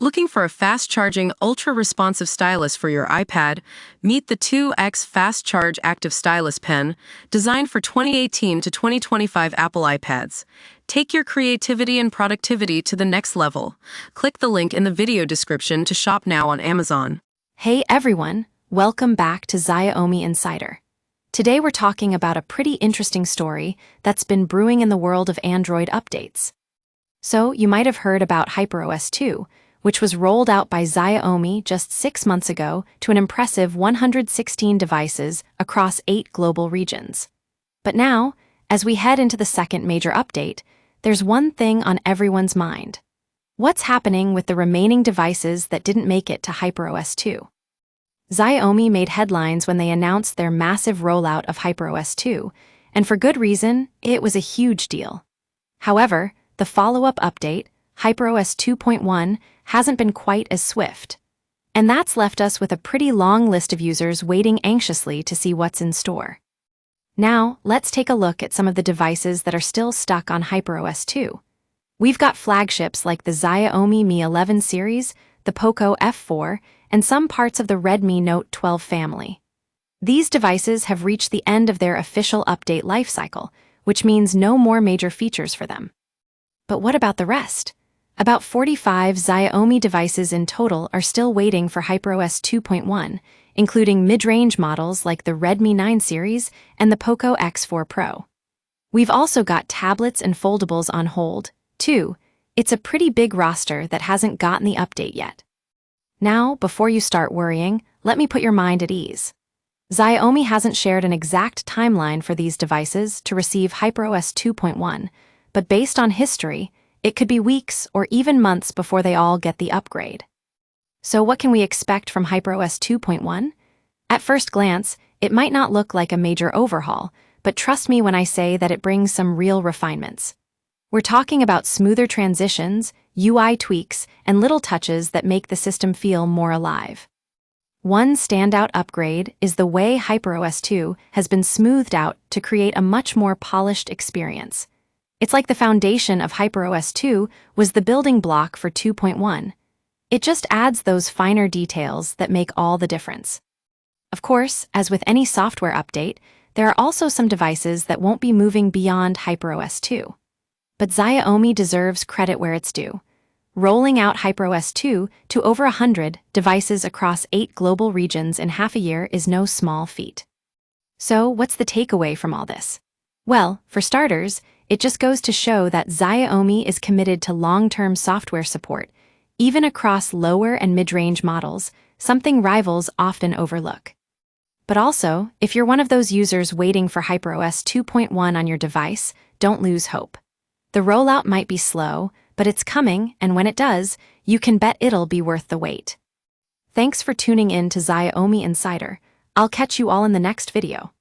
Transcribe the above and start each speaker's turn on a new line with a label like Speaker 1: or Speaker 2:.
Speaker 1: Looking for a fast-charging, ultra-responsive stylus for your iPad? Meet the 2X Fast Charge Active Stylus Pen, designed for 2018 to 2025 Apple iPads. Take your creativity and productivity to the next level. Click the link in the video description to shop now on Amazon.
Speaker 2: Hey everyone, welcome back to Xiaomi Insider. Today we're talking about a pretty interesting story that's been brewing in the world of Android updates. So, you might have heard about HyperOS 2, which was rolled out by Xiaomi just 6 months ago to an impressive 116 devices across 8 global regions. But now, as we head into the second major update, there's one thing on everyone's mind. What's happening with the remaining devices that didn't make it to HyperOS 2? Xiaomi made headlines when they announced their massive rollout of HyperOS 2, and for good reason, it was a huge deal. However, the follow-up update, HyperOS 2.1, hasn't been quite as swift. And that's left us with a pretty long list of users waiting anxiously to see what's in store. Now, let's take a look at some of the devices that are still stuck on HyperOS 2. We've got flagships like the Xiaomi Mi 11 series, the Poco F4, and some parts of the Redmi Note 12 family. These devices have reached the end of their official update lifecycle, which means no more major features for them. But what about the rest? About 45 Xiaomi devices in total are still waiting for HyperOS 2.1, including mid-range models like the Redmi 9 series and the Poco X4 Pro. We've also got tablets and foldables on hold, too. It's a pretty big roster that hasn't gotten the update yet. Now, before you start worrying, let me put your mind at ease. Xiaomi hasn't shared an exact timeline for these devices to receive HyperOS 2.1, but based on history, it could be weeks or even months before they all get the upgrade. So what can we expect from HyperOS 2.1? At first glance, it might not look like a major overhaul, but trust me when I say that it brings some real refinements. We're talking about smoother transitions, UI tweaks, and little touches that make the system feel more alive. One standout upgrade is the way HyperOS 2 has been smoothed out to create a much more polished experience. It's like the foundation of HyperOS 2 was the building block for 2.1. It just adds those finer details that make all the difference. Of course, as with any software update, there are also some devices that won't be moving beyond HyperOS 2. But Xiaomi deserves credit where it's due. Rolling out HyperOS 2 to over 100 devices across 8 global regions in half a year is no small feat. So, what's the takeaway from all this? Well, for starters, it just goes to show that Xiaomi is committed to long-term software support, even across lower and mid-range models, something rivals often overlook. But also, if you're one of those users waiting for HyperOS 2.1 on your device, don't lose hope. The rollout might be slow, but it's coming, and when it does, you can bet it'll be worth the wait. Thanks for tuning in to Xiaomi Insider. I'll catch you all in the next video.